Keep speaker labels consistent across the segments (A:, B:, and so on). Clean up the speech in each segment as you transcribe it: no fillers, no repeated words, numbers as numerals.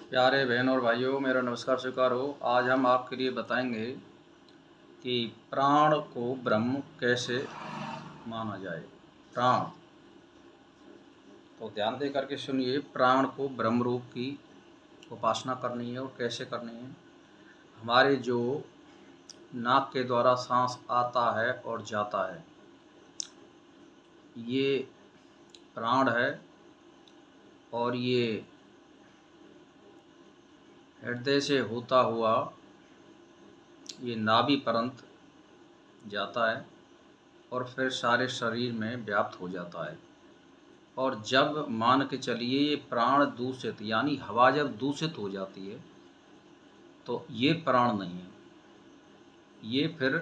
A: प्यारे बहन और भाइयों, मेरा नमस्कार स्वीकार हो। आज हम आपके लिए बताएंगे कि प्राण को ब्रह्म कैसे माना जाए। प्राण, तो ध्यान दे करके सुनिए। प्राण को ब्रह्म रूप की उपासना करनी है और कैसे करनी है। हमारे जो नाक के द्वारा सांस आता है और जाता है, ये प्राण है। और ये हृदय से होता हुआ ये नाभि पर्यंत जाता है और फिर सारे शरीर में व्याप्त हो जाता है। और जब मान के चलिए ये प्राण दूषित, यानी हवा जब दूषित हो जाती है तो ये प्राण नहीं है, ये फिर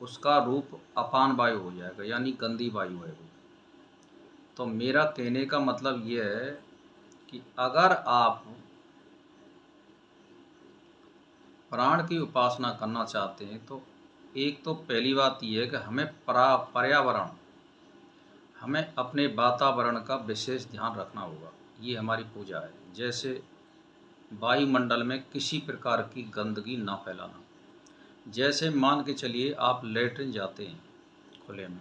A: उसका रूप अपान वायु हो जाएगा, यानी गंदी वायु है वो। तो मेरा कहने का मतलब ये है कि अगर आप प्राण की उपासना करना चाहते हैं तो एक तो पहली बात ये है कि हमें पर्यावरण, हमें अपने वातावरण का विशेष ध्यान रखना होगा। ये हमारी पूजा है। जैसे वायुमंडल में किसी प्रकार की गंदगी ना फैलाना। जैसे मान के चलिए आप लेटरिन जाते हैं खुले में,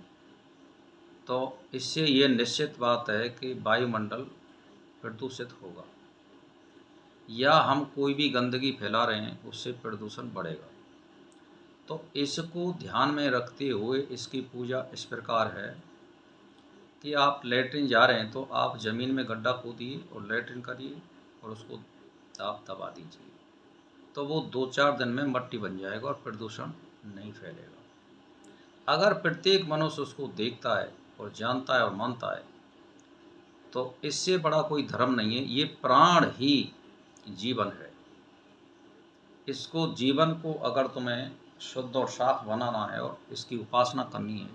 A: तो इससे ये निश्चित बात है कि वायुमंडल प्रदूषित होगा, या हम कोई भी गंदगी फैला रहे हैं उससे प्रदूषण बढ़ेगा। तो इसको ध्यान में रखते हुए इसकी पूजा इस प्रकार है कि आप लेटरिन जा रहे हैं तो आप ज़मीन में गड्ढा खोदिए और लेटरिन करिए और उसको आप दबा दीजिए, तो वो 2-4 दिन में मट्टी बन जाएगा और प्रदूषण नहीं फैलेगा। अगर प्रत्येक मनुष्य उसको देखता है और जानता है और मानता है तो इससे बड़ा कोई धर्म नहीं है। ये प्राण ही जीवन है। इसको, जीवन को अगर तुम्हें शुद्ध और साफ बनाना है और इसकी उपासना करनी है,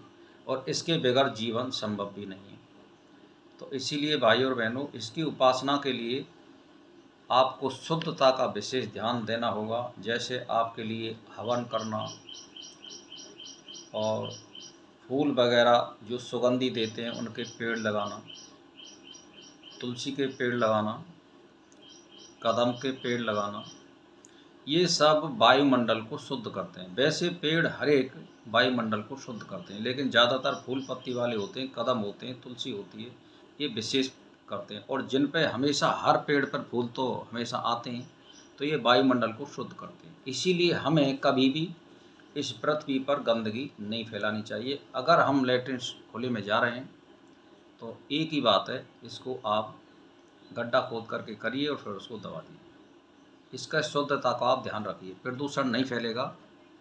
A: और इसके बगैर जीवन संभव भी नहीं है। तो इसीलिए भाई और बहनों, इसकी उपासना के लिए आपको शुद्धता का विशेष ध्यान देना होगा। जैसे आपके लिए हवन करना और फूल वगैरह जो सुगंधी देते हैं उनके पेड़ लगाना, तुलसी के पेड़ लगाना, कदम के पेड़ लगाना, ये सब वायुमंडल को शुद्ध करते हैं। वैसे पेड़ हर एक वायुमंडल को शुद्ध करते हैं, लेकिन ज़्यादातर फूल पत्ती वाले होते हैं, कदम होते हैं, तुलसी होती है, ये विशेष करते हैं। और जिन पे हमेशा हर पेड़ पर फूल तो हमेशा आते हैं, तो ये वायुमंडल को शुद्ध करते हैं। इसीलिए हमें कभी भी इस पृथ्वी पर गंदगी नहीं फैलानी चाहिए। अगर हम लेटरिन खुले में जा रहे हैं तो एक ही बात है, इसको आप गड्ढा खोद करके करिए और फिर उसको दबा दीजिए। इसका शुद्धता का आप ध्यान रखिए, प्रदूषण नहीं फैलेगा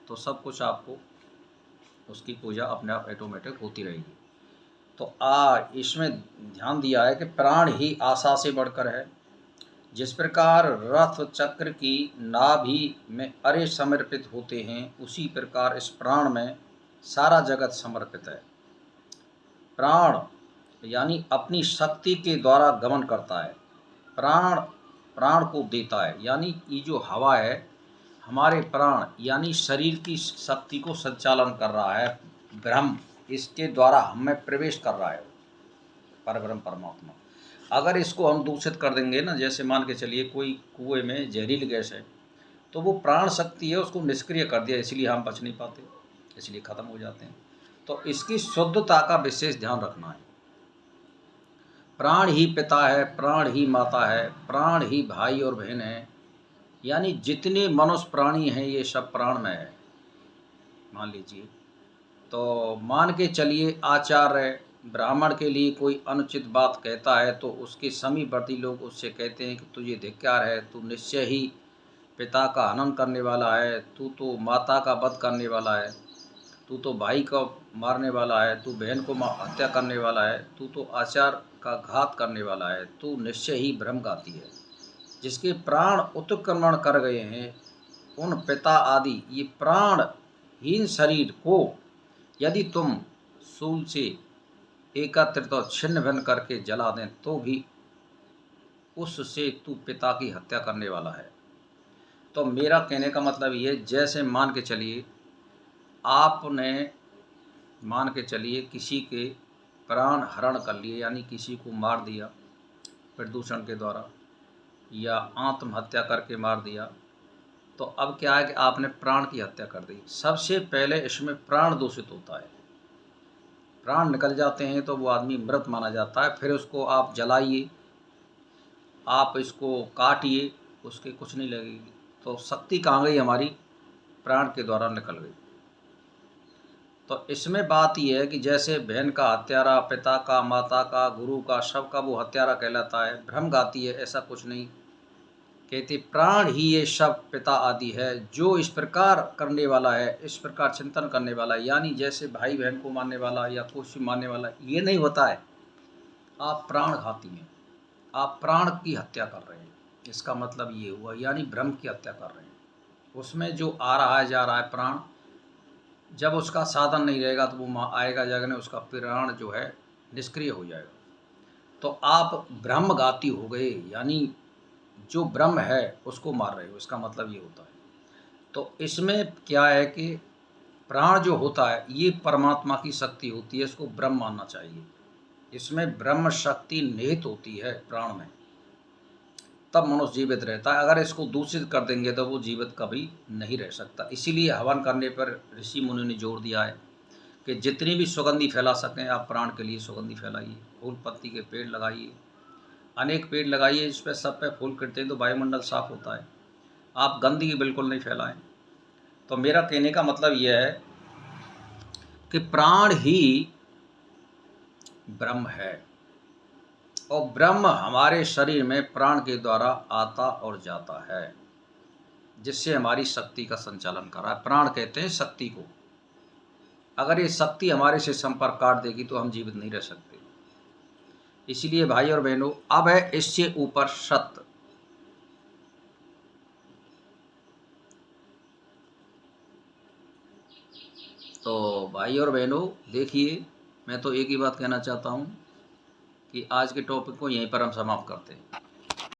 A: तो सब कुछ आपको, उसकी पूजा अपने आप ऑटोमेटिक होती रहेगी। तो इसमें ध्यान दिया है कि प्राण ही आशा से बढ़कर है। जिस प्रकार रथ चक्र की नाभि में अरे समर्पित होते हैं, उसी प्रकार इस प्राण में सारा जगत समर्पित है। प्राण यानी अपनी शक्ति के द्वारा गमन करता है। प्राण प्राण को देता है, यानी ये जो हवा है, हमारे प्राण यानी शरीर की शक्ति को संचालन कर रहा है ब्रह्म, इसके द्वारा हमें प्रवेश कर रहा है परब्रह्म परमात्मा। अगर इसको हम दूषित कर देंगे ना, जैसे मान के चलिए कोई कुएं में जहरीली गैस है, तो वो प्राण शक्ति है, उसको निष्क्रिय कर दिया, इसलिए हम बच नहीं पाते, इसलिए ख़त्म हो जाते हैं। तो इसकी शुद्धता का विशेष ध्यान रखना है। प्राण ही पिता है, प्राण ही माता है, प्राण ही भाई और बहन है, यानी जितने मनुष्य प्राणी हैं ये सब प्राण में है। मान लीजिए, तो मान के चलिए आचार्य ब्राह्मण के लिए कोई अनुचित बात कहता है तो उसके समीपवर्ती लोग उससे कहते हैं कि तुझे धिक्कार है, तू निश्चय ही पिता का हनन करने वाला है, तू तो माता का वध करने वाला है, तू तो भाई को मारने वाला है, तू बहन को हत्या करने वाला है, तू तो आचार्य का घात करने वाला है, तू निश्चय ही भ्रमघाती है। जिसके प्राण उत्क्रमण कर गए हैं, उन पिता आदि ये प्राणहीन शरीर को यदि तुम शूल से एकत्रित और छिन्न भिन्न करके जला दें तो भी उससे तू पिता की हत्या करने वाला है। तो मेरा कहने का मतलब ये, जैसे मान के चलिए आपने, मान के चलिए किसी के प्राण हरण कर लिए, यानी किसी को मार दिया प्रदूषण के द्वारा, या आत्महत्या करके मार दिया, तो अब क्या है कि आपने प्राण की हत्या कर दी। सबसे पहले इसमें प्राण दूषित होता है, प्राण निकल जाते हैं तो वो आदमी मृत माना जाता है। फिर उसको आप जलाइए, आप इसको काटिए, उसके कुछ नहीं लगेगी। तो शक्ति कहाँ गई हमारी? प्राण के द्वारा निकल गई। तो इसमें बात यह है कि जैसे बहन का हत्यारा पिता का, माता का, गुरु का, सबका वो हत्यारा कहलाता है। भ्रम गाती है, ऐसा कुछ नहीं। कहते प्राण ही ये सब पिता आदि है, जो इस प्रकार करने वाला है, इस प्रकार चिंतन करने वाला है। यानी जैसे भाई बहन को मारने वाला या कुछ मारने वाला, ये नहीं होता है। आप प्राण घाती हैं, आप प्राण की हत्या कर रहे हैं, इसका मतलब ये हुआ, यानी ब्रह्म की हत्या कर रहे हैं। उसमें जो आ रहा है जा रहा है प्राण, जब उसका साधन नहीं रहेगा तो वो आएगा जगने, उसका प्राण जो है निष्क्रिय हो जाएगा। तो आप ब्रह्मघाती हो गए, यानी जो ब्रह्म है उसको मार रहे हो, इसका मतलब ये होता है। तो इसमें क्या है कि प्राण जो होता है ये परमात्मा की शक्ति होती है, इसको ब्रह्म मानना चाहिए। इसमें ब्रह्म शक्ति निहित होती है प्राण में, तब मनुष्य जीवित रहता है। अगर इसको दूषित कर देंगे तो वो जीवित कभी नहीं रह सकता। इसीलिए हवन करने पर ऋषि मुनि ने जोर दिया है कि जितनी भी सुगंधी फैला सकें आप प्राण के लिए सुगंधी फैलाइए। फूल पत्ती के पेड़ लगाइए, अनेक पेड़ लगाइए, इस पर सब पे फूल खिलते हैं तो वायुमंडल साफ होता है। आप गंदगी बिल्कुल नहीं फैलाएं। तो मेरा कहने का मतलब यह है कि प्राण ही ब्रह्म है, और ब्रह्म हमारे शरीर में प्राण के द्वारा आता और जाता है, जिससे हमारी शक्ति का संचालन कर रहा है। प्राण कहते हैं शक्ति को। अगर ये शक्ति हमारे से संपर्क काट देगी तो हम जीवित नहीं रह सकते। इसलिए भाई और बहनों, अब है इससे ऊपर सत्य। तो भाई और बहनों देखिए, मैं तो एक ही बात कहना चाहता हूँ कि आज के टॉपिक को यहीं पर हम समाप्त करते हैं।